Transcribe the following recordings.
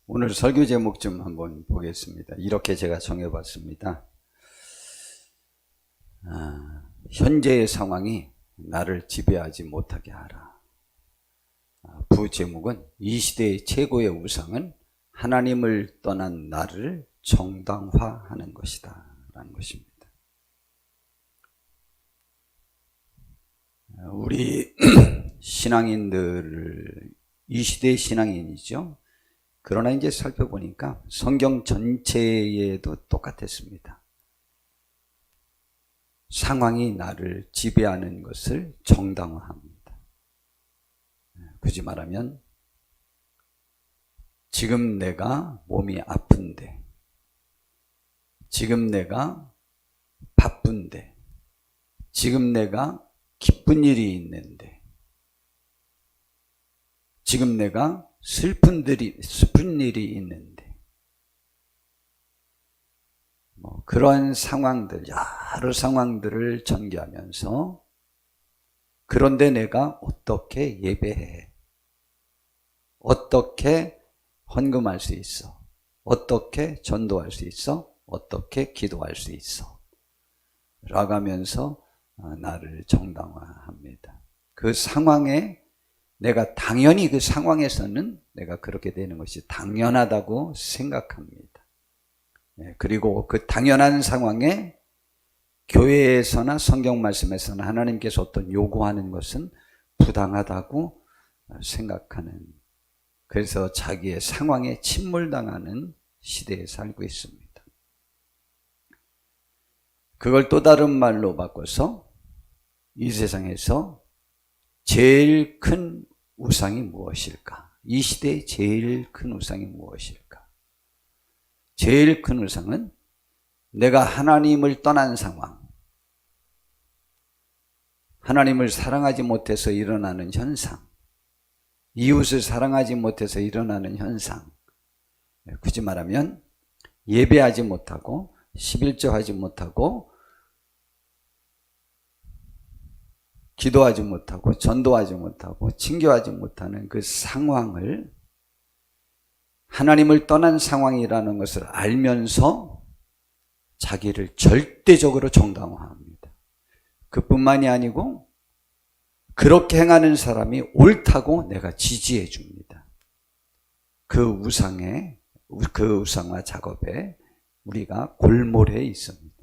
오늘 설교 제목 좀 한번 보겠습니다. 이렇게 제가 정해봤습니다. 현재의 상황이 나를 지배하지 못하게 하라. 부제목은 이 시대의 최고의 우상은 하나님을 떠난 나를 정당화하는 것이다 라는 것입니다. 우리 신앙인들, 이 시대의 신앙인이죠. 그러나 이제 살펴보니까 성경 전체에도 똑같았습니다. 상황이 나를 지배하는 것을 정당화합니다. 굳이 말하면 지금 내가 몸이 아픈데, 지금 내가 바쁜데, 지금 내가 기쁜 일이 있는데, 지금 내가 슬픈 일이 있는데, 그런 상황들, 여러 상황들을 전개하면서, 그런데 내가 어떻게 예배해? 어떻게 헌금할 수 있어? 어떻게 전도할 수 있어? 어떻게 기도할 수 있어? 라고 하면서 나를 정당화합니다. 그 상황에 내가 당연히 그 상황에서는 내가 그렇게 되는 것이 당연하다고 생각합니다. 그리고 그 당연한 상황에 교회에서나 성경 말씀에서나 하나님께서 어떤 요구하는 것은 부당하다고 생각하는, 그래서 자기의 상황에 침몰당하는 시대에 살고 있습니다. 그걸 또 다른 말로 바꿔서 이 세상에서 제일 큰 우상이 무엇일까? 이 시대의 제일 큰 우상이 무엇일까? 제일 큰 우상은 내가 하나님을 떠난 상황, 하나님을 사랑하지 못해서 일어나는 현상, 이웃을 사랑하지 못해서 일어나는 현상, 굳이 말하면 예배하지 못하고 11조 하지 못하고 기도하지 못하고 전도하지 못하고 친교하지 못하는 그 상황을, 하나님을 떠난 상황이라는 것을 알면서 자기를 절대적으로 정당화합니다. 그뿐만이 아니고 그렇게 행하는 사람이 옳다고 내가 지지해 줍니다. 그 우상화 작업에 우리가 골몰해 있습니다.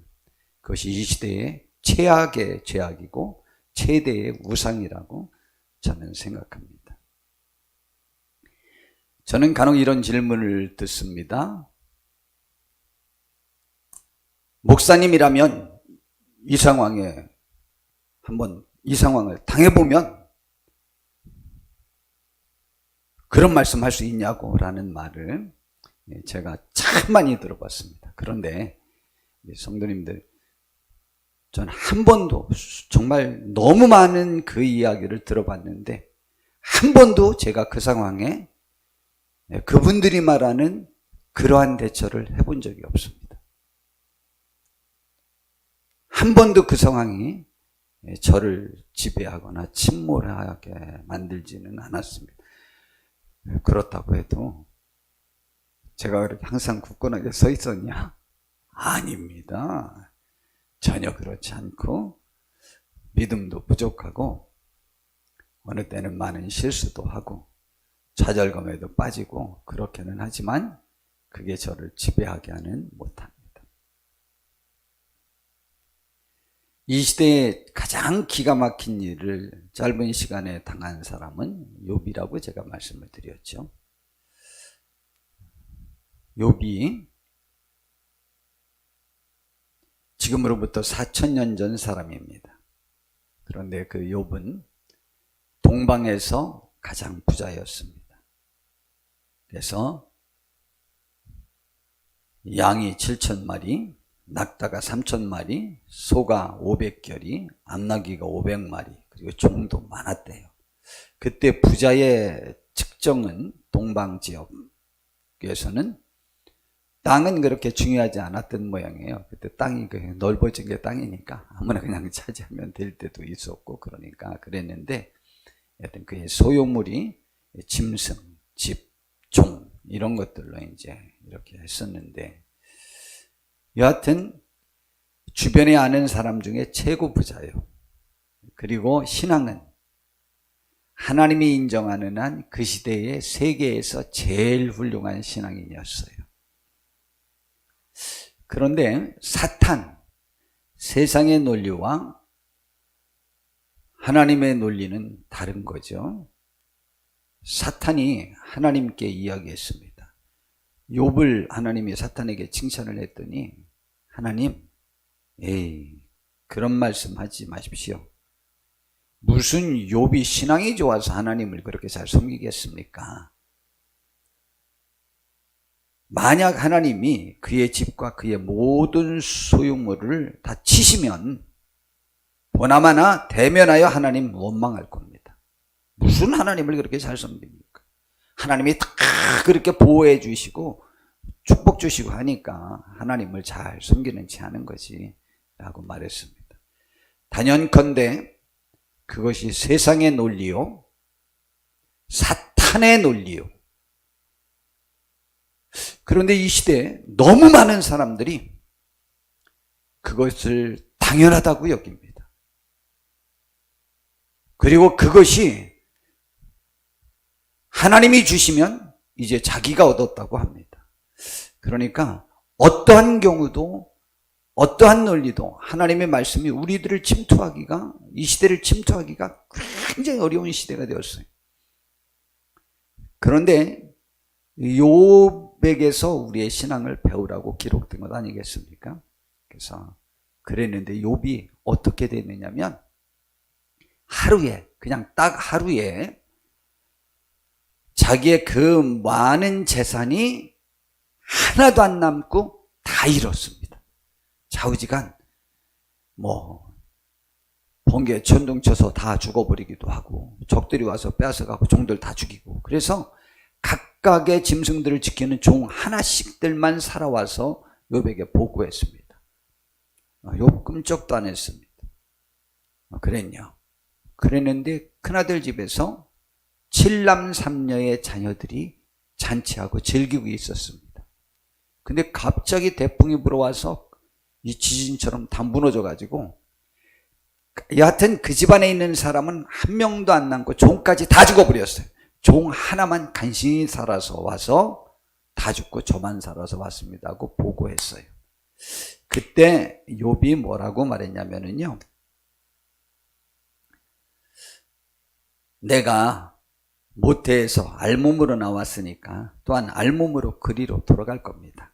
그것이 이 시대의 최악의 죄악이고 최대의 우상이라고 저는 생각합니다. 저는 간혹 이런 질문을 듣습니다. 목사님이라면 이 상황을 당해보면 그런 말씀 할 수 있냐고 라는 말을 제가 참 많이 들어봤습니다. 그런데 성도님들, 전 한 번도, 정말 너무 많은 그 이야기를 들어봤는데 한 번도 제가 그 상황에 그분들이 말하는 그러한 대처를 해본 적이 없습니다. 한 번도 그 상황이 저를 지배하거나 침몰하게 만들지는 않았습니다. 그렇다고 해도 제가 그렇게 항상 굳건하게 서 있었냐? 아닙니다. 전혀 그렇지 않고 믿음도 부족하고 어느 때는 많은 실수도 하고 좌절감에도 빠지고 그렇게는 하지만 그게 저를 지배하게 하는 못합니다. 이 시대에 가장 기가 막힌 일을 짧은 시간에 당한 사람은 욥이라고 제가 말씀을 드렸죠. 욥이 지금으로부터 4000년 전 사람입니다. 그런데 그 욥은 동방에서 가장 부자였습니다. 그래서 양이 7000마리, 낙타가 3000마리, 소가 500결이, 암나귀가 500마리, 그리고 종도 많았대요. 그때 부자의 측정은 동방 지역에서는 땅은 그렇게 중요하지 않았던 모양이에요. 그때 땅이 넓어진 게 땅이니까 아무나 그냥 차지하면 될 때도 있었고 그러니까 그랬는데, 여튼 그의 소유물이 짐승, 집, 종 이런 것들로 이제 이렇게 했었는데, 여하튼 주변에 아는 사람 중에 최고 부자요. 그리고 신앙은 하나님이 인정하는 한 그 시대의 세계에서 제일 훌륭한 신앙인이었어요. 그런데 사탄, 세상의 논리와 하나님의 논리는 다른 거죠. 사탄이 하나님께 이야기했습니다. 욥을 하나님이 사탄에게 칭찬을 했더니, 하나님, 그런 말씀 하지 마십시오. 무슨 욥이 신앙이 좋아서 하나님을 그렇게 잘 섬기겠습니까? 만약 하나님이 그의 집과 그의 모든 소유물을 다 치시면 보나마나 대면하여 하나님 원망할 겁니다. 무슨 하나님을 그렇게 잘 섬깁니까? 하나님이 다 그렇게 보호해 주시고 축복 주시고 하니까 하나님을 잘 섬기는 체 하는 거지 라고 말했습니다. 단연컨대 그것이 세상의 논리요, 사탄의 논리요. 그런데 이 시대에 너무 많은 사람들이 그것을 당연하다고 여깁니다. 그리고 그것이 하나님이 주시면 이제 자기가 얻었다고 합니다. 그러니까 어떠한 경우도 어떠한 논리도 하나님의 말씀이 우리들을 침투하기가, 이 시대를 침투하기가 굉장히 어려운 시대가 되었어요. 그런데 욥에게서 우리의 신앙을 배우라고 기록된 것 아니겠습니까? 그래서 그랬는데 욥이 어떻게 됐느냐면 하루에, 그냥 딱 하루에 자기의 그 많은 재산이 하나도 안 남고 다 잃었습니다. 좌우지간 번개 천둥 쳐서 다 죽어버리기도 하고, 적들이 와서 빼앗아가고 종들 다 죽이고, 그래서 각각의 짐승들을 지키는 종 하나씩들만 살아와서 욥에게 보고했습니다. 욥 끔찍도 안 했습니다. 그랬냐? 그랬는데 큰아들 집에서 7남 3녀의 자녀들이 잔치하고 즐기고 있었습니다. 근데 갑자기 대풍이 불어와서 이 지진처럼 다 무너져가지고, 여하튼 그 집안에 있는 사람은 한 명도 안 남고 종까지 다 죽어버렸어요. 종 하나만 간신히 살아서 와서 다 죽고 저만 살아서 왔습니다 하고 보고했어요. 그때 욥이 뭐라고 말했냐면요, 내가 모태에서 알몸으로 나왔으니까 또한 알몸으로 그리로 돌아갈 겁니다.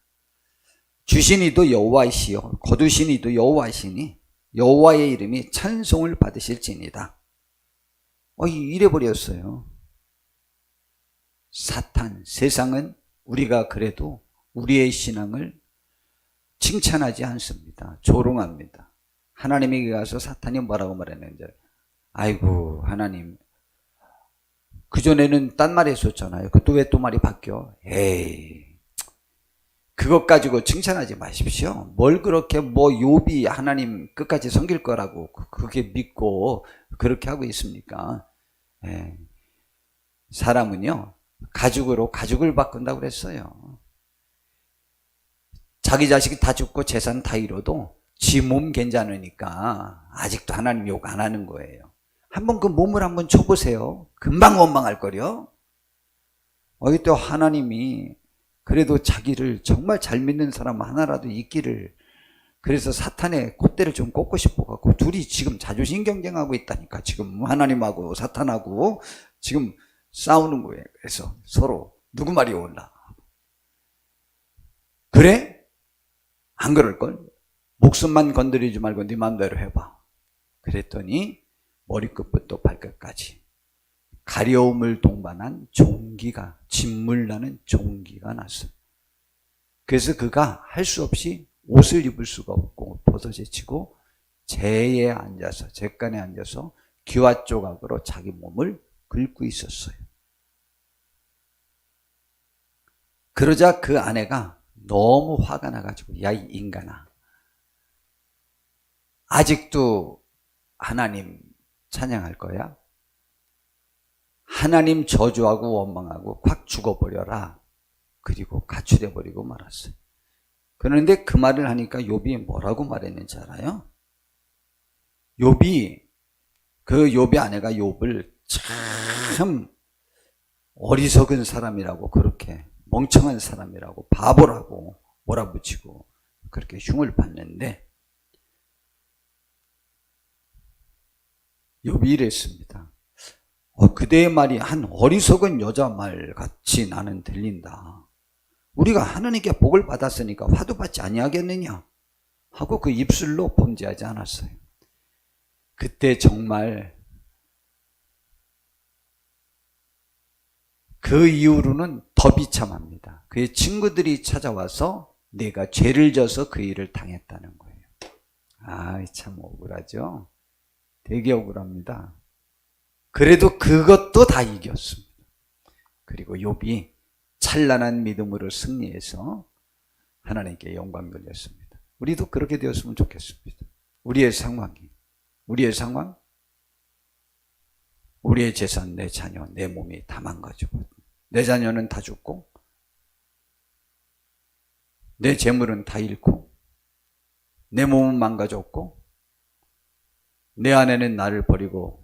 주신 이도 여호와이시요 거두신 이도 여호와이시니 여호와의 이름이 찬송을 받으실지니이다. 이래버렸어요. 사탄, 세상은 우리가 그래도 우리의 신앙을 칭찬하지 않습니다. 조롱합니다. 하나님에게 가서 사탄이 뭐라고 말했는지, 아이고 하나님, 그전에는 딴 말이 했었잖아요. 그것도 왜 또 말이 바뀌어? 그것 가지고 칭찬하지 마십시오. 뭘 그렇게 욥이 하나님 끝까지 섬길 거라고 그렇게 믿고 그렇게 하고 있습니까? 사람은요, 가죽으로 가죽을 바꾼다고 그랬어요. 자기 자식이 다 죽고 재산 다 잃어도 지 몸 괜찮으니까 아직도 하나님 욕 안 하는 거예요. 한번 그 몸을 한번 쳐보세요. 금방 원망할 거려. 또 하나님이 그래도 자기를 정말 잘 믿는 사람 하나라도 있기를, 그래서 사탄의 콧대를 좀 꽂고 싶어갖고 둘이 지금 자존심 경쟁하고 있다니까. 지금 하나님하고 사탄하고 지금 싸우는 거예요. 그래서 서로 누구 말이 옳나. 그래? 안 그럴걸? 목숨만 건드리지 말고 네 맘대로 해봐. 그랬더니 머리끝부터 발끝까지 가려움을 동반한 종기가, 진물나는 종기가 났어요. 그래서 그가 할 수 없이 옷을 입을 수가 없고 벗어제치고 재에 앉아서, 잿간에 앉아서 기와 조각으로 자기 몸을 긁고 있었어요. 그러자 그 아내가 너무 화가 나가지고, 야, 이 인간아, 아직도 하나님 찬양할 거야? 하나님 저주하고 원망하고 확 죽어버려라. 그리고 가출해버리고 말았어요. 그런데 그 말을 하니까 욥이 뭐라고 말했는지 알아요? 욥이 아내가 욥을 참 어리석은 사람이라고, 그렇게 멍청한 사람이라고, 바보라고 몰아붙이고 그렇게 흉을 봤는데, 욥이 이랬습니다. 그대의 말이 한 어리석은 여자 말 같이 나는 들린다. 우리가 하나님께 복을 받았으니까 화도 받지 아니하겠느냐 하고 그 입술로 범죄하지 않았어요. 그때 정말 그 이후로는 더 비참합니다. 그의 친구들이 찾아와서 내가 죄를 져서 그 일을 당했다는 거예요. 참 억울하죠. 되게 억울합니다. 그래도 그것도 다 이겼습니다. 그리고 욥이 찬란한 믿음으로 승리해서 하나님께 영광 돌렸습니다. 우리도 그렇게 되었으면 좋겠습니다. 우리의 상황, 우리의 재산, 내 자녀, 내 몸이 다 망가지고, 내 자녀는 다 죽고, 내 재물은 다 잃고, 내 몸은 망가졌고, 내 아내는 나를 버리고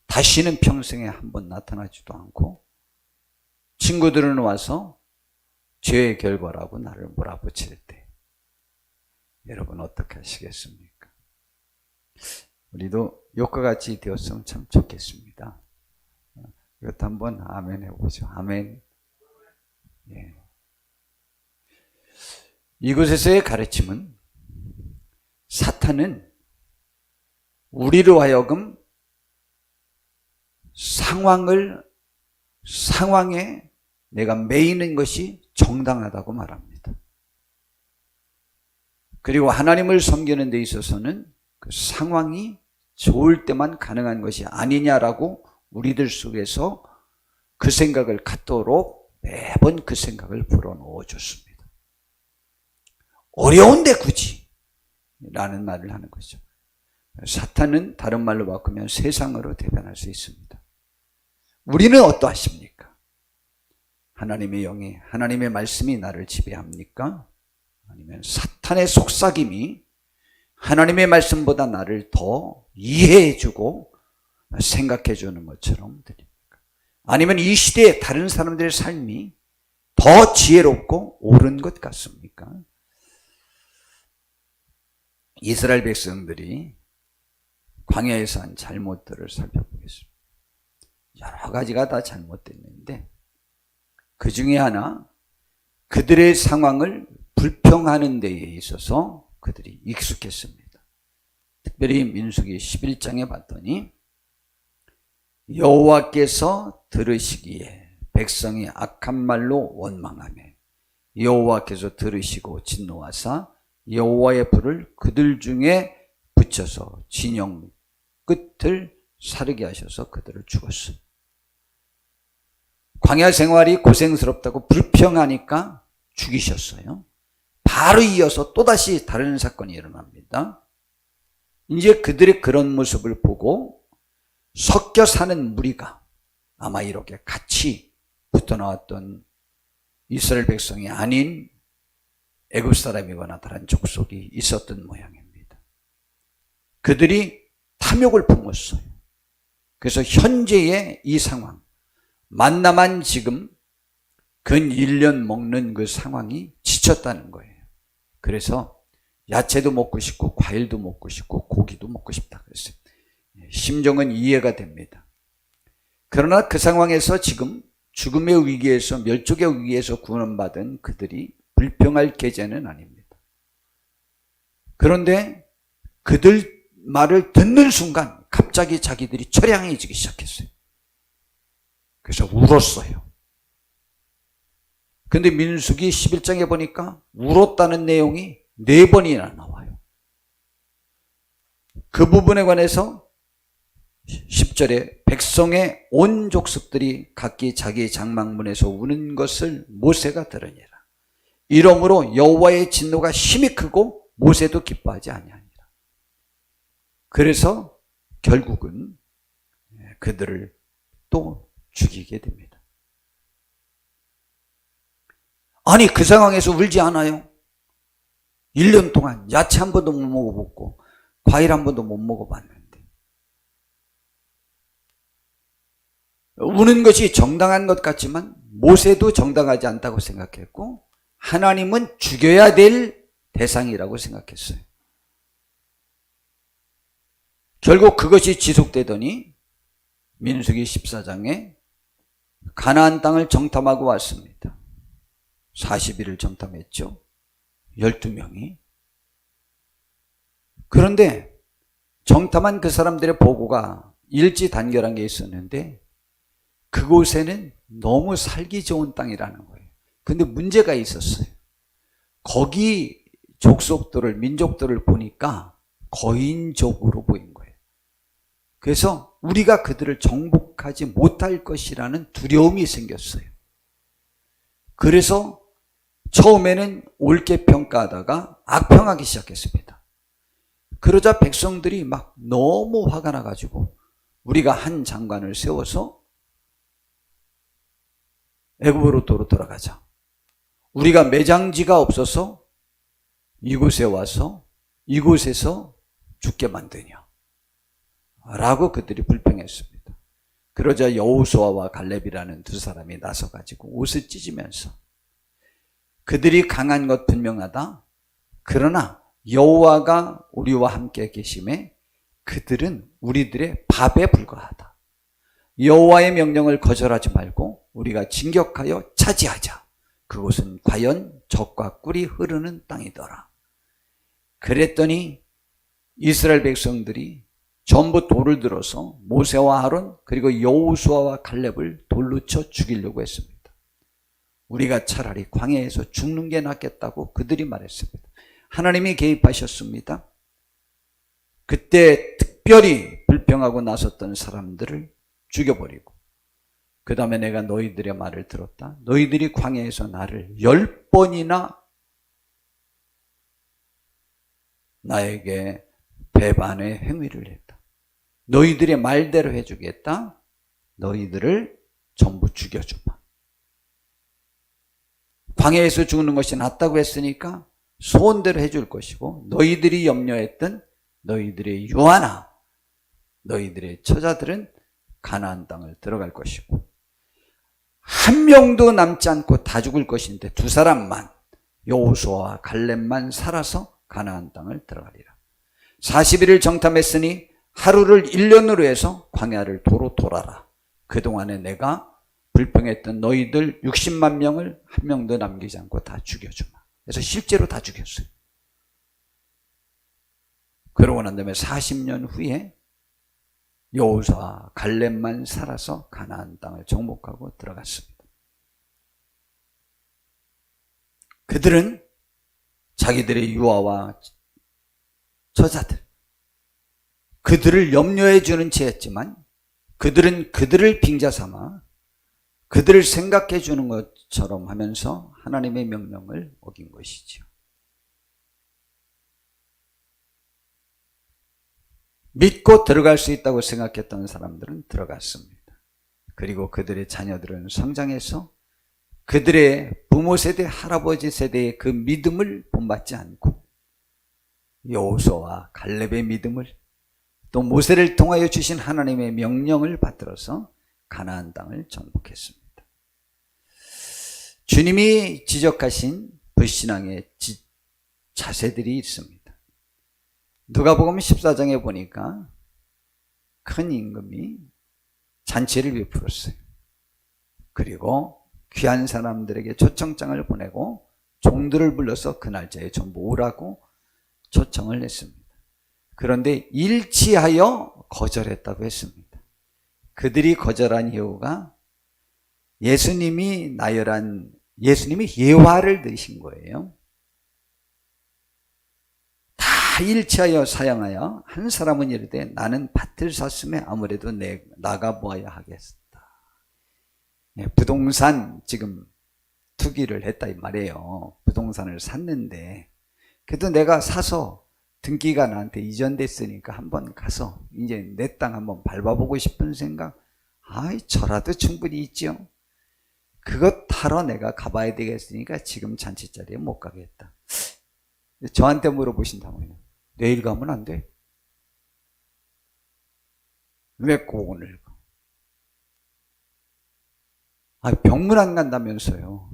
다시는 평생에 한 번 나타나지도 않고, 친구들은 와서 죄의 결과라고 나를 몰아붙일 때 여러분 어떻게 하시겠습니까? 우리도 욥과 같이 되었으면 참 좋겠습니다. 이것도 한번 아멘 해보죠. 아멘. 예. 이곳에서의 가르침은 사탄은 우리로 하여금 상황에 내가 매이는 것이 정당하다고 말합니다. 그리고 하나님을 섬기는 데 있어서는 그 상황이 좋을 때만 가능한 것이 아니냐라고 우리들 속에서 그 생각을 갖도록 매번 그 생각을 불어넣어 줬습니다. 어려운데 굳이 라는 말을 하는 거죠. 사탄은 다른 말로 바꾸면 세상으로 대변할 수 있습니다. 우리는 어떠하십니까? 하나님의 영이, 하나님의 말씀이 나를 지배합니까? 아니면 사탄의 속삭임이 하나님의 말씀보다 나를 더 이해해주고 생각해주는 것처럼 들립니까? 아니면 이 시대의 다른 사람들의 삶이 더 지혜롭고 옳은 것 같습니까? 이스라엘 백성들이 광야에서 한 잘못들을 살펴보겠습니다. 여러 가지가 다 잘못됐는데 그 중에 하나, 그들의 상황을 불평하는 데에 있어서 그들이 익숙했습니다. 특별히 민수기 11장에 봤더니 여호와께서 들으시기에 백성이 악한 말로 원망하며 여호와께서 들으시고 진노하사 여호와의 불을 그들 중에 붙여서 진영 끝을 사르게 하셔서 그들을 죽었어요. 광야 생활이 고생스럽다고 불평하니까 죽이셨어요. 바로 이어서 또다시 다른 사건이 일어납니다. 이제 그들의 그런 모습을 보고 섞여 사는 무리가 아마 이렇게 같이 붙어 나왔던 이스라엘 백성이 아닌 애굽 사람이거나 다른 족속이 있었던 모양입니다. 그들이 탐욕을 품었어요. 그래서 현재의 이 상황, 만나만 지금 근 1년 먹는 그 상황이 지쳤다는 거예요. 그래서 야채도 먹고 싶고 과일도 먹고 싶고 고기도 먹고 싶다 그랬어요. 심정은 이해가 됩니다. 그러나 그 상황에서 지금 죽음의 위기에서, 멸족의 위기에서 구원받은 그들이 불평할 계제는 아닙니다. 그런데 그들 말을 듣는 순간 갑자기 자기들이 처량해지기 시작했어요. 그래서 울었어요. 근데 민수기 11장에 보니까 울었다는 내용이 4번이나 나와요. 그 부분에 관해서 10절에 백성의 온 족속들이 각기 자기 장막문에서 우는 것을 모세가 들으니라. 이러므로 여호와의 진노가 심히 크고 모세도 기뻐하지 아니하니라. 그래서 결국은 그들을 또 죽이게 됩니다. 아니 그 상황에서 울지 않아요? 1년 동안 야채 한 번도 못 먹어봤고 과일 한 번도 못 먹어봤는데 우는 것이 정당한 것 같지만 모세도 정당하지 않다고 생각했고 하나님은 죽여야 될 대상이라고 생각했어요. 결국 그것이 지속되더니 민수기 14장에 가나안 땅을 정탐하고 왔습니다. 40일을 정탐했죠. 12명이. 그런데 정탐한 그 사람들의 보고가 일지단결한 게 있었는데 그곳에는 너무 살기 좋은 땅이라는 거예요. 근데 문제가 있었어요. 거기 족속들을, 민족들을 보니까 거인족으로 보인 거예요. 그래서 우리가 그들을 정복하지 못할 것이라는 두려움이 생겼어요. 그래서 처음에는 옳게 평가하다가 악평하기 시작했습니다. 그러자 백성들이 막 너무 화가 나가지고 우리가 한 장관을 세워서 애굽으로 돌아가자. 우리가 매장지가 없어서 이곳에 와서 이곳에서 죽게 만드냐 라고 그들이 불평했습니다. 그러자 여호수아와 갈렙이라는 두 사람이 나서가지고 옷을 찢으면서 그들이 강한 것 분명하다. 그러나 여호와가 우리와 함께 계심에 그들은 우리들의 밥에 불과하다. 여호와의 명령을 거절하지 말고 우리가 진격하여 차지하자. 그곳은 과연 젖과 꿀이 흐르는 땅이더라. 그랬더니 이스라엘 백성들이 전부 돌을 들어서 모세와 아론 그리고 여호수아와 갈렙을 돌로 쳐 죽이려고 했습니다. 우리가 차라리 광야에서 죽는 게 낫겠다고 그들이 말했습니다. 하나님이 개입하셨습니다. 그때 특별히 불평하고 나섰던 사람들을 죽여버리고 그 다음에 내가 너희들의 말을 들었다. 너희들이 광야에서 나를 10번이나 나에게 배반의 행위를 했다. 너희들의 말대로 해주겠다. 너희들을 전부 죽여주마. 광야에서 죽는 것이 낫다고 했으니까 소원대로 해줄 것이고 너희들이 염려했던 너희들의 유아나 너희들의 처자들은 가나안 땅을 들어갈 것이고 한 명도 남지 않고 다 죽을 것인데 두 사람만 여호수아와 갈렙만 살아서 가나안 땅을 들어가리라. 40일을 정탐했으니 하루를 1년으로 해서 광야를 도로 돌아라. 그동안에 내가 불평했던 너희들 60만 명을 한 명도 남기지 않고 다 죽여주마. 그래서 실제로 다 죽였어요. 그러고 난 다음에 40년 후에 여호수아 갈렙만 살아서 가나안 땅을 정복하고 들어갔습니다. 그들은 자기들의 유아와 처자들 그들을 염려해 주는 채였지만 그들은 그들을 빙자 삼아 그들을 생각해 주는 것처럼 하면서 하나님의 명령을 어긴 것이죠. 믿고 들어갈 수 있다고 생각했던 사람들은 들어갔습니다. 그리고 그들의 자녀들은 성장해서 그들의 부모 세대, 할아버지 세대의 그 믿음을 본받지 않고 여호수아와 갈렙의 믿음을 또 모세를 통하여 주신 하나님의 명령을 받들어서 가나안 땅을 정복했습니다. 주님이 지적하신 불신앙의 자세들이 있습니다. 누가복음 14장에 보니까 큰 임금이 잔치를 베풀었어요. 그리고 귀한 사람들에게 초청장을 보내고 종들을 불러서 그 날짜에 전부 오라고 초청을 했습니다. 그런데 일치하여 거절했다고 했습니다. 그들이 거절한 이유가 예수님이 예화를 드신 거예요. 다 일치하여 사양하여 한 사람은 이르되 나는 밭을 샀음에 아무래도 나가 보아야 하겠다. 부동산 지금 투기를 했다 이 말이에요. 부동산을 샀는데 그래도 내가 사서 등기가 나한테 이전됐으니까 한번 가서 이제 내 땅 한번 밟아보고 싶은 생각 아이, 저라도 충분히 있죠. 그것 타러 내가 가봐야 되겠으니까 지금 잔치자리에 못 가겠다. 저한테 물어보신다면요. 내일 가면 안 돼? 왜 꼭 오늘 가? 아, 병문 안 간다면서요.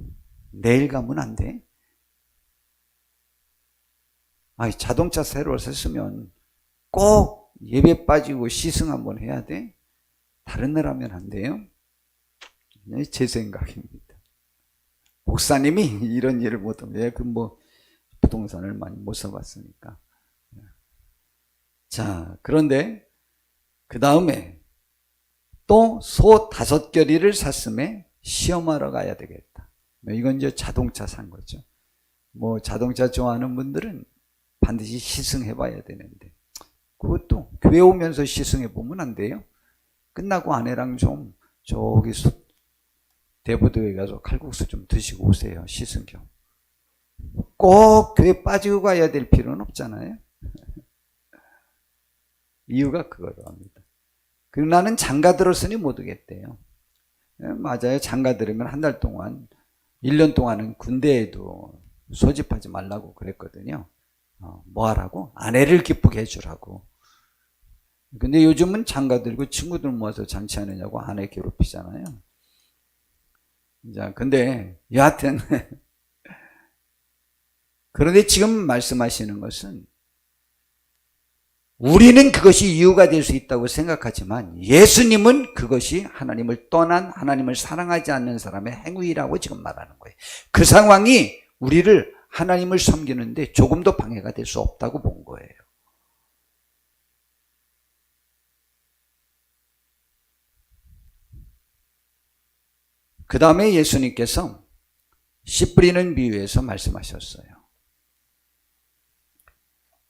내일 가면 안 돼? 아, 자동차 새로 샀으면 꼭 예배 빠지고 시승 한번 해야 돼? 다른 날 하면 안 돼요? 제 생각입니다. 목사님이 이런 일을 못하면, 부동산을 많이 못 사봤으니까. 자, 그런데, 그 다음에, 또 소 5겨리를 샀음에 시험하러 가야 되겠다. 이건 이제 자동차 산 거죠. 자동차 좋아하는 분들은 반드시 시승해 봐야 되는데, 그것도 교회 오면서 시승해 보면 안 돼요? 끝나고 아내랑 좀 저기 대부도에 가서 칼국수 좀 드시고 오세요. 시승 겸. 꼭 교회 빠지고 가야 될 필요는 없잖아요. 이유가 그거로 합니다. 그리고 나는 장가 들었으니 못 오겠대요. 맞아요. 장가 들으면 한 달 동안, 1년 동안은 군대에도 소집하지 말라고 그랬거든요. 뭐 하라고? 아내를 기쁘게 해주라고. 근데 요즘은 장가 들고 친구들 모아서 잔치하느냐고 아내 괴롭히잖아요. 자, 근데 여하튼 그런데 지금 말씀하시는 것은 우리는 그것이 이유가 될 수 있다고 생각하지만 예수님은 그것이 하나님을 떠난, 하나님을 사랑하지 않는 사람의 행위라고 지금 말하는 거예요. 그 상황이 우리를 하나님을 섬기는데 조금도 방해가 될 수 없다고 본 거예요. 그 다음에 예수님께서 씨 뿌리는 비유에서 말씀하셨어요.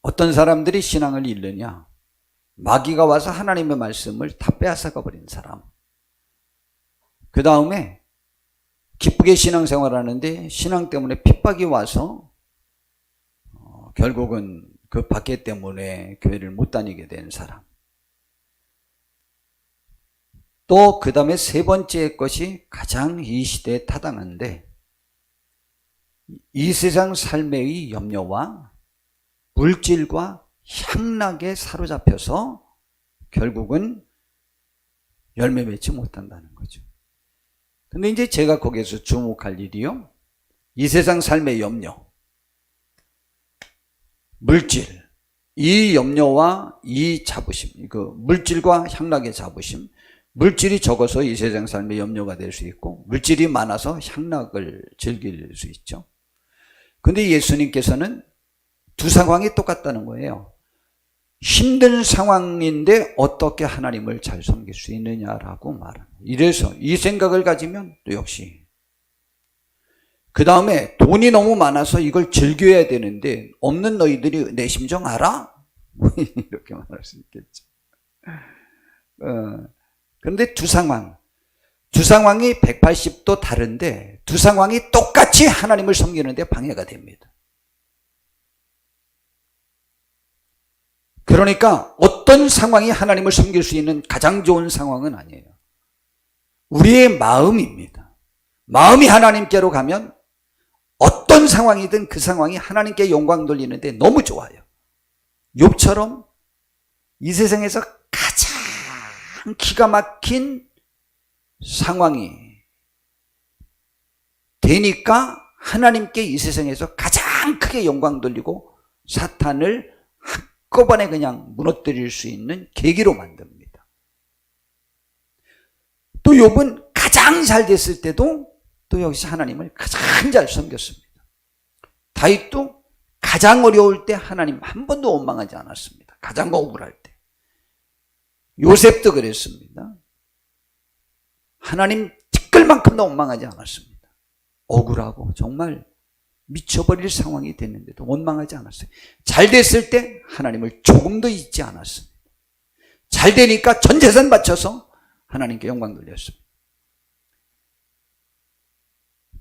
어떤 사람들이 신앙을 잃느냐? 마귀가 와서 하나님의 말씀을 다 빼앗아가 버린 사람. 그 다음에 기쁘게 신앙생활하는데 신앙 때문에 핍박이 와서 결국은 그 박해 때문에 교회를 못 다니게 된 사람. 또 그 다음에 세 번째 것이 가장 이 시대에 타당한데 이 세상 삶의 염려와 물질과 향락에 사로잡혀서 결국은 열매 맺지 못한다는 거죠. 근데 이제 제가 거기에서 주목할 일이요. 이 세상 삶의 염려, 물질, 이 염려와 이 자부심, 그 물질과 향락의 자부심, 물질이 적어서 이 세상 삶의 염려가 될 수 있고 물질이 많아서 향락을 즐길 수 있죠. 근데 예수님께서는 두 상황이 똑같다는 거예요. 힘든 상황인데 어떻게 하나님을 잘 섬길 수 있느냐라고 말합니다. 이래서 이 생각을 가지면 또 역시 그 다음에 돈이 너무 많아서 이걸 즐겨야 되는데 없는 너희들이 내 심정 알아? 이렇게 말할 수 있겠죠. 그런데 두 상황이 180도 다른데 두 상황이 똑같이 하나님을 섬기는데 방해가 됩니다. 그러니까 어떤 상황이 하나님을 섬길 수 있는 가장 좋은 상황은 아니에요. 우리의 마음입니다. 마음이 하나님께로 가면 어떤 상황이든 그 상황이 하나님께 영광 돌리는데 너무 좋아요. 욥처럼 이 세상에서 가장 기가 막힌 상황이 되니까 하나님께 이 세상에서 가장 크게 영광 돌리고 사탄을 한꺼번에 그냥 무너뜨릴 수 있는 계기로 만듭니다. 또 욥은 가장 잘 됐을 때도 또 역시 하나님을 가장 잘 섬겼습니다. 다윗도 가장 어려울 때 하나님 한 번도 원망하지 않았습니다. 가장 억울할 때. 요셉도 그랬습니다. 하나님 티끌만큼도 원망하지 않았습니다. 억울하고 정말 미쳐버릴 상황이 됐는데도 원망하지 않았어요. 잘 됐을 때 하나님을 조금도 잊지 않았습니다. 잘 되니까 전 재산 바쳐서 하나님께 영광 돌렸습니다.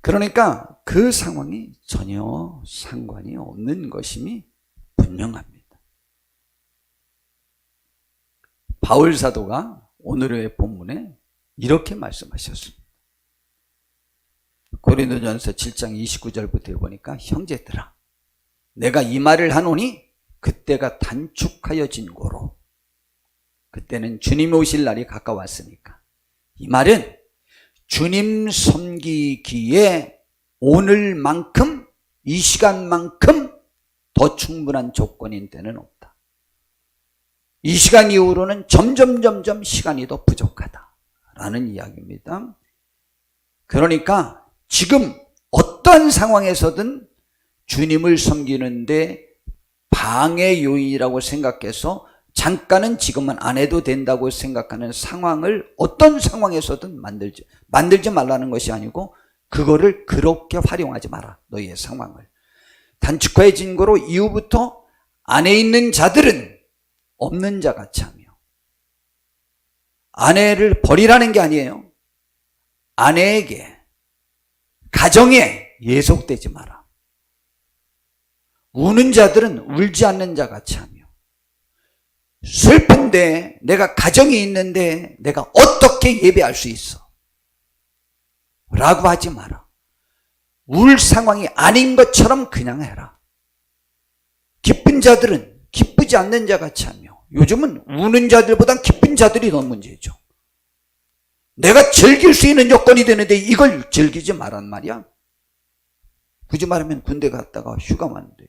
그러니까 그 상황이 전혀 상관이 없는 것임이 분명합니다. 바울 사도가 오늘의 본문에 이렇게 말씀하셨습니다. 고린도전서 7장 29절부터 보니까 형제들아 내가 이 말을 하노니 그때가 단축하여진 고로, 그때는 주님이 오실 날이 가까웠으니까, 이 말은 주님 섬기기에 오늘만큼 이 시간만큼 더 충분한 조건인 때는 없다. 이 시간 이후로는 점점 시간이 더 부족하다라는 이야기입니다. 그러니까 지금 어떠한 상황에서든 주님을 섬기는데 방해 요인이라고 생각해서 잠깐은 지금은 안 해도 된다고 생각하는 상황을 어떤 상황에서든 만들지 말라는 것이 아니고, 그거를 그렇게 활용하지 마라. 너희의 상황을 단축화해진 거로 이후부터 안에 있는 자들은 없는 자 같이 하며, 아내를 버리라는 게 아니에요. 아내에게, 가정에 예속되지 마라. 우는 자들은 울지 않는 자 같이 하며, 슬픈데 내가 가정이 있는데 내가 어떻게 예배할 수 있어? 라고 하지 마라. 울 상황이 아닌 것처럼 그냥 해라. 기쁜 자들은 기쁘지 않는 자 같이 하며, 요즘은 우는 자들보단 기쁜 자들이 더 문제죠. 내가 즐길 수 있는 여건이 되는데 이걸 즐기지 말란 말이야. 굳이 말하면 군대 갔다가 휴가 왔는데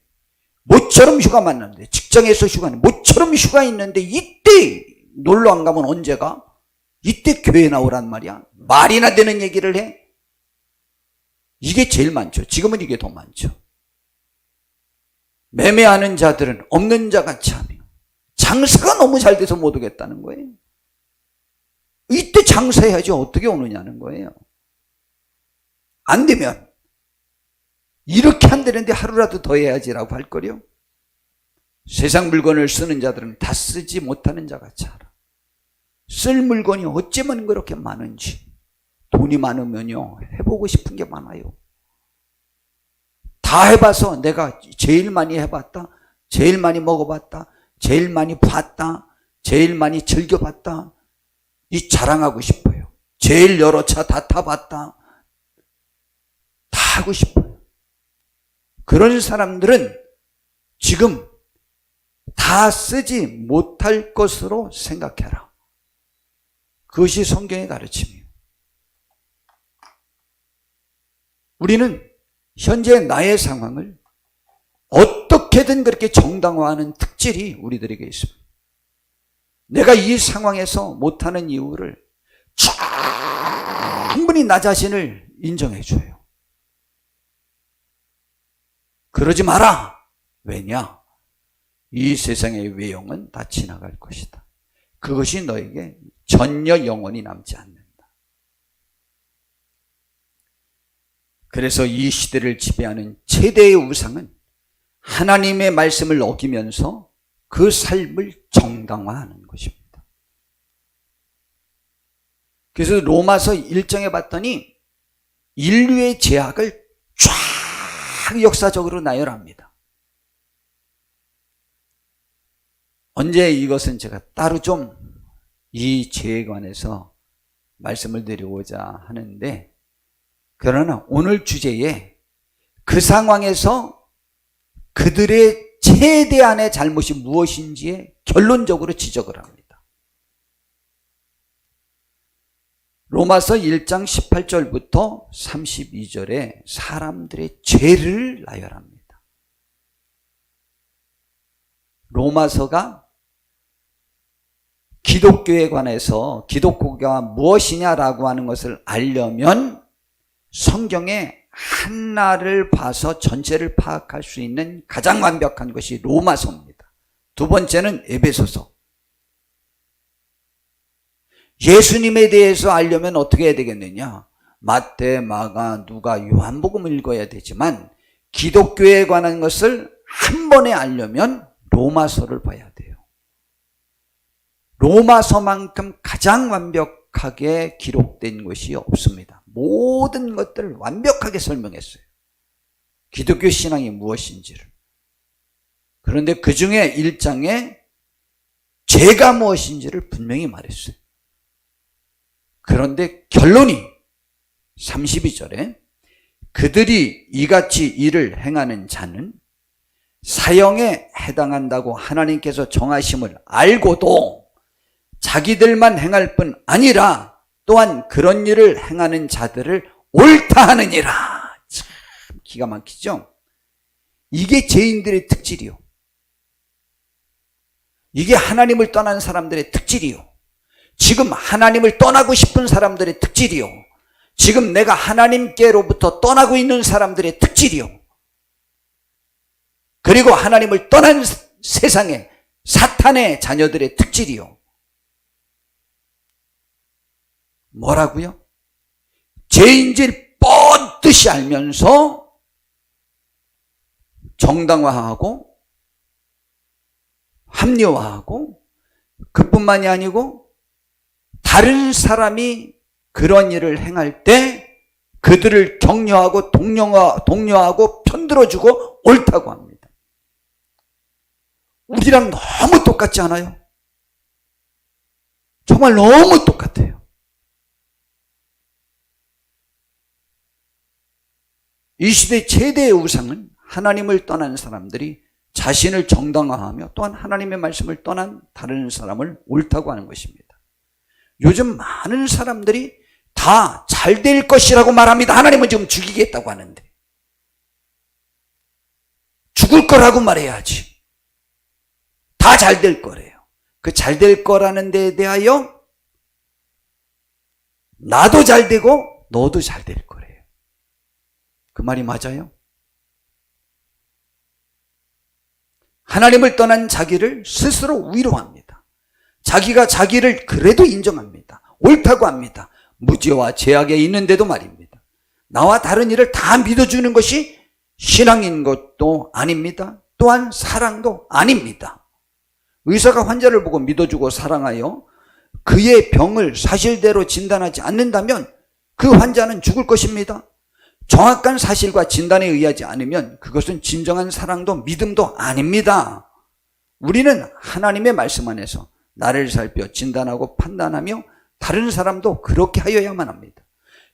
모처럼 휴가 만났는데, 직장에서 휴가는 모처럼 휴가 있는데 이때 놀러 안 가면 언제 가? 이때 교회 나오란 말이야. 말이나 되는 얘기를 해? 이게 제일 많죠. 지금은 이게 더 많죠. 매매하는 자들은 없는 자 같이 하며, 장사가 너무 잘 돼서 못 오겠다는 거예요. 이때 장사해야지 어떻게 오느냐는 거예요. 안 되면 이렇게 안 되는데 하루라도 더 해야지라고 할 거요. 세상 물건을 쓰는 자들은 다 쓰지 못하는 자 같이 하라. 쓸 물건이 어쩌면 그렇게 많은지. 돈이 많으면요, 해보고 싶은 게 많아요. 다 해봐서 내가 제일 많이 해봤다, 제일 많이 먹어봤다, 제일 많이 봤다, 제일 많이 즐겨봤다, 이 자랑하고 싶어요. 제일 여러 차 다 타봤다, 다 하고 싶어요. 그런 사람들은 지금 다 쓰지 못할 것으로 생각해라. 그것이 성경의 가르침이에요. 우리는 현재 나의 상황을 어떻게든 그렇게 정당화하는 특질이 우리들에게 있습니다. 내가 이 상황에서 못하는 이유를 충분히 나 자신을 인정해 줘요. 그러지 마라. 왜냐? 이 세상의 외형은 다 지나갈 것이다. 그것이 너에게 전혀 영원히 남지 않는다. 그래서 이 시대를 지배하는 최대의 우상은 하나님의 말씀을 어기면서 그 삶을 정당화하는 것입니다. 그래서 로마서 1장에 봤더니 인류의 죄악을 쫙 역사적으로 나열합니다. 언제 이것은 제가 따로 좀 이 죄에 관해서 말씀을 드리고자 하는데, 그러나 오늘 주제에 그 상황에서 그들의 최대한의 잘못이 무엇인지에 결론적으로 지적을 합니다. 로마서 1장 18절부터 32절에 사람들의 죄를 나열합니다. 로마서가 기독교에 관해서 기독교가 무엇이냐라고 하는 것을 알려면 성경의 하나를 봐서 전체를 파악할 수 있는 가장 완벽한 것이 로마서입니다. 두 번째는 에베소서. 예수님에 대해서 알려면 어떻게 해야 되겠느냐? 마태, 마가, 누가, 요한복음을 읽어야 되지만 기독교에 관한 것을 한 번에 알려면 로마서를 봐야 돼요. 로마서만큼 가장 완벽하게 기록된 것이 없습니다. 모든 것들을 완벽하게 설명했어요. 기독교 신앙이 무엇인지를. 그런데 그 중에 1장에 죄가 무엇인지를 분명히 말했어요. 그런데 결론이 32절에 그들이 이같이 일을 행하는 자는 사형에 해당한다고 하나님께서 정하심을 알고도 자기들만 행할 뿐 아니라 또한 그런 일을 행하는 자들을 옳다 하느니라. 참 기가 막히죠? 이게 죄인들의 특질이요. 이게 하나님을 떠난 사람들의 특질이요. 지금 하나님을 떠나고 싶은 사람들의 특질이요. 지금 내가 하나님께로부터 떠나고 있는 사람들의 특질이요. 그리고 하나님을 떠난 세상의 사탄의 자녀들의 특질이요. 뭐라고요? 죄인질 뻔듯이 알면서 정당화하고 합리화하고 그뿐만이 아니고 다른 사람이 그런 일을 행할 때 그들을 격려하고 독려하고 편들어주고 옳다고 합니다. 우리랑 너무 똑같지 않아요? 정말 너무 똑같아요. 이 시대 최대의 우상은 하나님을 떠난 사람들이 자신을 정당화하며 또한 하나님의 말씀을 떠난 다른 사람을 옳다고 하는 것입니다. 요즘 많은 사람들이 다 잘 될 것이라고 말합니다. 하나님은 지금 죽이겠다고 하는데. 죽을 거라고 말해야지. 다 잘 될 거래요. 그 잘 될 거라는 데에 대하여 나도 잘 되고 너도 잘 될 거래요. 그 말이 맞아요? 하나님을 떠난 자기를 스스로 위로합니다. 자기가 자기를 그래도 인정합니다. 옳다고 합니다. 무지와 죄악에 있는데도 말입니다. 나와 다른 일을 다 믿어주는 것이 신앙인 것도 아닙니다. 또한 사랑도 아닙니다. 의사가 환자를 보고 믿어주고 사랑하여 그의 병을 사실대로 진단하지 않는다면 그 환자는 죽을 것입니다. 정확한 사실과 진단에 의하지 않으면 그것은 진정한 사랑도 믿음도 아닙니다. 우리는 하나님의 말씀 안에서 나를 살펴 진단하고 판단하며 다른 사람도 그렇게 하여야만 합니다.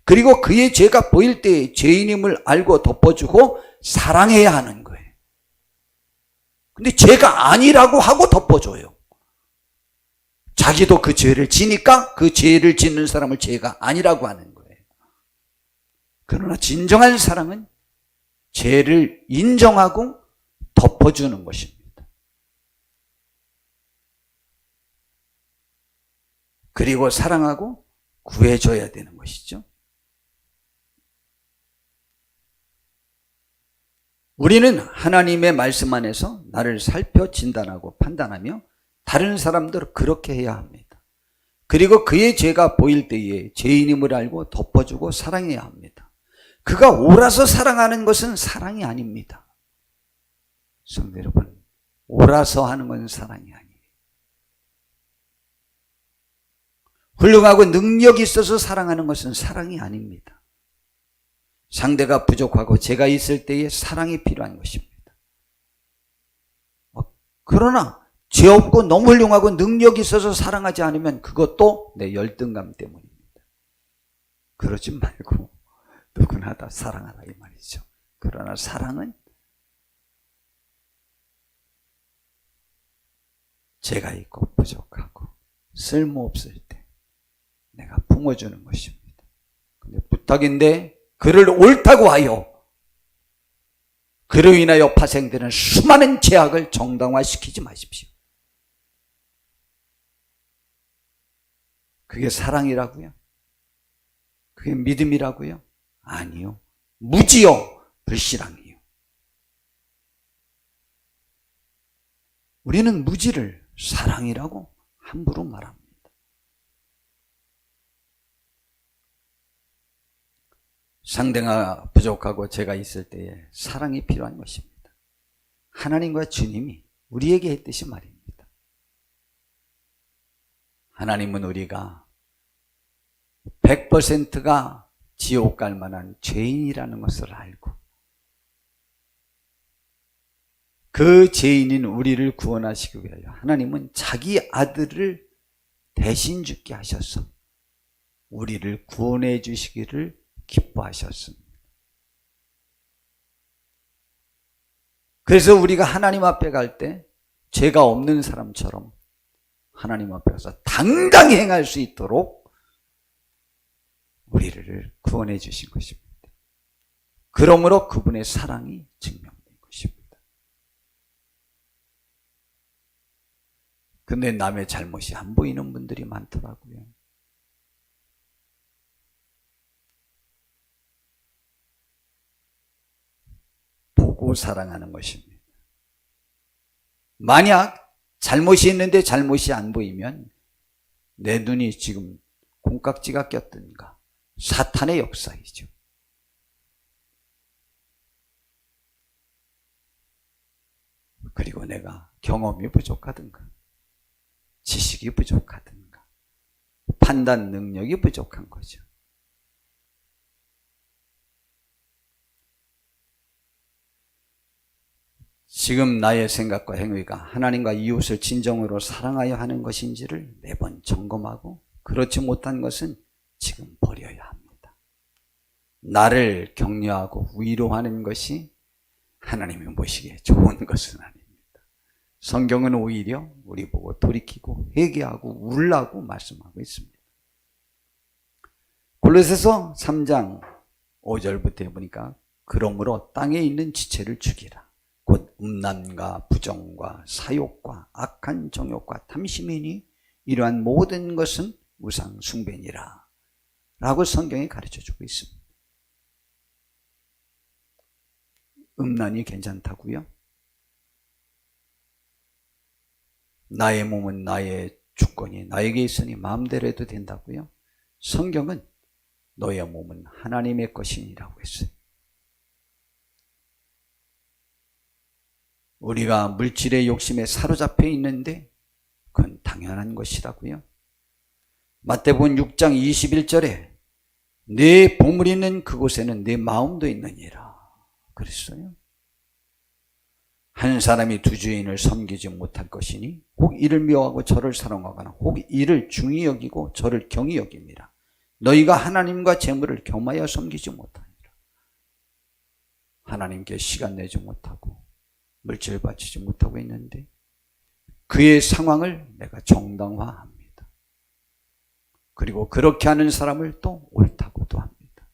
그리고 그의 죄가 보일 때에 죄인임을 알고 덮어주고 사랑해야 하는 거예요. 근데 죄가 아니라고 하고 덮어줘요. 자기도 그 죄를 지니까 그 죄를 짓는 사람을 죄가 아니라고 하는 거예요. 그러나 진정한 사랑은 죄를 인정하고 덮어주는 것입니다. 그리고 사랑하고 구해줘야 되는 것이죠. 우리는 하나님의 말씀 안에서 나를 살펴 진단하고 판단하며 다른 사람들을 그렇게 해야 합니다. 그리고 그의 죄가 보일 때에 죄인임을 알고 덮어주고 사랑해야 합니다. 그가 옳아서 사랑하는 것은 사랑이 아닙니다. 성도 여러분, 옳아서 하는 건 사랑이 아니에요. 훌륭하고 능력이 있어서 사랑하는 것은 사랑이 아닙니다. 상대가 부족하고 죄가 있을 때에 사랑이 필요한 것입니다. 그러나 죄 없고 너무 훌륭하고 능력이 있어서 사랑하지 않으면 그것도 내 열등감 때문입니다. 그러지 말고 누구나 다 사랑하라 이 말이죠. 그러나 사랑은 죄가 있고 부족하고 쓸모없을 때 내가 품어주는 것입니다. 근데 부탁인데 그를 옳다고 하여 그로 인하여 파생되는 수많은 죄악을 정당화시키지 마십시오. 그게 사랑이라고요? 그게 믿음이라고요? 아니요. 무지요. 불신앙이요. 우리는 무지를 사랑이라고 함부로 말합니다. 상대가 부족하고 죄가 있을 때에 사랑이 필요한 것입니다. 하나님과 주님이 우리에게 했듯이 말입니다. 하나님은 우리가 100%가 지옥 갈 만한 죄인이라는 것을 알고 그 죄인인 우리를 구원하시기 위하여 하나님은 자기 아들을 대신 죽게 하셔서 우리를 구원해 주시기를 기뻐하셨습니다. 그래서 우리가 하나님 앞에 갈 때 죄가 없는 사람처럼 하나님 앞에 가서 당당히 행할 수 있도록 우리를 구원해 주신 것입니다. 그러므로 그분의 사랑이 증명된 것입니다. 근데 남의 잘못이 안 보이는 분들이 많더라고요. 보고 사랑하는 것입니다. 만약 잘못이 있는데 잘못이 안 보이면 내 눈이 지금 콩깍지가 꼈든가 사탄의 역사이죠. 그리고 내가 경험이 부족하든가 지식이 부족하든가 판단 능력이 부족한 거죠. 지금 나의 생각과 행위가 하나님과 이웃을 진정으로 사랑하여 하는 것인지를 매번 점검하고 그렇지 못한 것은 지금 버려야 합니다. 나를 격려하고 위로하는 것이 하나님이 보시기에 좋은 것은 아닙니다. 성경은 오히려 우리 보고 돌이키고 회개하고 울라고 말씀하고 있습니다. 골로새서 3장 5절부터 보니까 그러므로 땅에 있는 지체를 죽이라. 곧 음란과 부정과 사욕과 악한 정욕과 탐심이니 이러한 모든 것은 우상 숭배니라 라고 성경이 가르쳐주고 있습니다. 음란이 괜찮다고요? 나의 몸은 나의 주권이 나에게 있으니 마음대로 해도 된다고요? 성경은 너의 몸은 하나님의 것이니라고 했어요. 우리가 물질의 욕심에 사로잡혀 있는데 그건 당연한 것이라고요. 마태복음 6장 21절에 내 보물이 있는 그곳에는 내 마음도 있느니라 그랬어요. 한 사람이 두 주인을 섬기지 못할 것이니 혹 이를 미워하고 저를 사랑하거나 혹 이를 중히 여기고 저를 경히 여깁니다. 너희가 하나님과 재물을 겸하여 섬기지 못하니라. 하나님께 시간 내지 못하고 물질 바치지 못하고 있는데 그의 상황을 내가 정당화합니다. 그리고 그렇게 하는 사람을 또 옳다고도 합니다.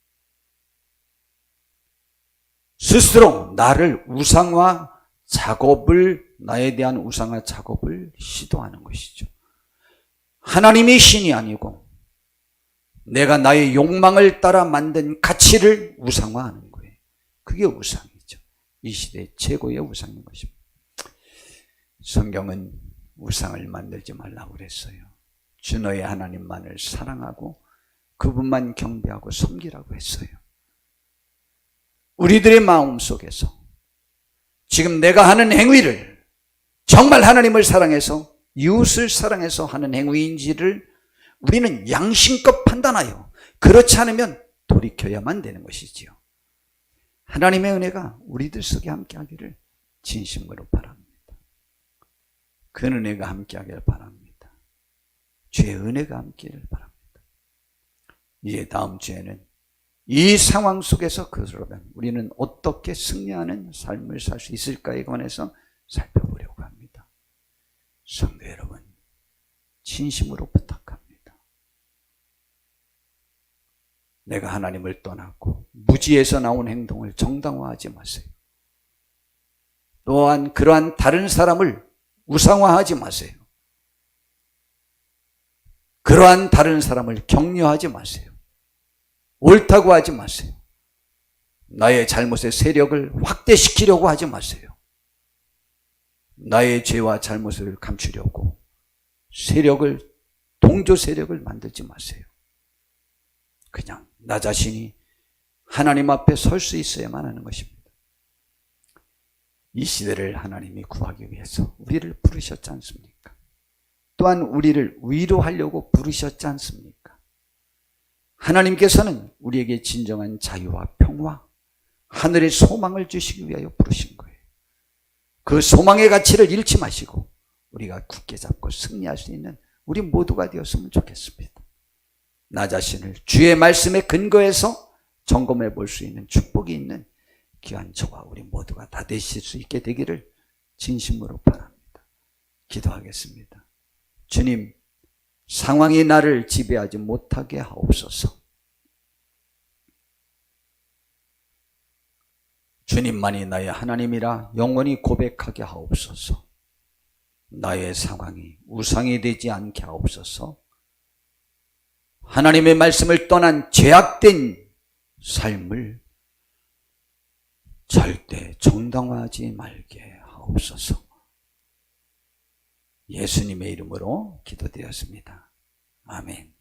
스스로 나를 우상화 작업을, 나에 대한 우상화 작업을 시도하는 것이죠. 하나님이 신이 아니고 내가 나의 욕망을 따라 만든 가치를 우상화하는 거예요. 그게 우상이죠. 이 시대의 최고의 우상인 것입니다. 성경은 우상을 만들지 말라고 그랬어요. 주 너의 하나님만을 사랑하고 그분만 경배하고 섬기라고 했어요. 우리들의 마음 속에서 지금 내가 하는 행위를 정말 하나님을 사랑해서 이웃을 사랑해서 하는 행위인지를 우리는 양심껏 판단하여 그렇지 않으면 돌이켜야만 되는 것이지요. 하나님의 은혜가 우리들 속에 함께하기를 진심으로 바랍니다. 그 은혜가 함께하기를 바랍니다. 주의 은혜가 함께하기를 바랍니다. 이제 다음 주에는 이 상황 속에서 그러면 우리는 어떻게 승리하는 삶을 살 수 있을까에 관해서 살펴보려고 합니다. 성도 여러분, 진심으로 부탁합니다. 내가 하나님을 떠났고 무지에서 나온 행동을 정당화하지 마세요. 또한 그러한 다른 사람을 우상화하지 마세요. 그러한 다른 사람을 격려하지 마세요. 옳다고 하지 마세요. 나의 잘못의 세력을 확대시키려고 하지 마세요. 나의 죄와 잘못을 감추려고 세력을, 동조 세력을 만들지 마세요. 그냥 나 자신이 하나님 앞에 설 수 있어야만 하는 것입니다. 이 시대를 하나님이 구하기 위해서 우리를 부르셨지 않습니까? 또한 우리를 위로하려고 부르셨지 않습니까? 하나님께서는 우리에게 진정한 자유와 평화, 하늘의 소망을 주시기 위하여 부르신 거예요. 그 소망의 가치를 잃지 마시고 우리가 굳게 잡고 승리할 수 있는 우리 모두가 되었으면 좋겠습니다. 나 자신을 주의 말씀에 근거해서 점검해 볼 수 있는 축복이 있는 귀한 저와 우리 모두가 다 되실 수 있게 되기를 진심으로 바랍니다. 기도하겠습니다. 주님, 상황이 나를 지배하지 못하게 하옵소서. 주님만이 나의 하나님이라 영원히 고백하게 하옵소서. 나의 상황이 우상이 되지 않게 하옵소서. 하나님의 말씀을 떠난 죄악된 삶을 절대 정당화하지 말게 하옵소서. 예수님의 이름으로 기도드렸습니다. 아멘.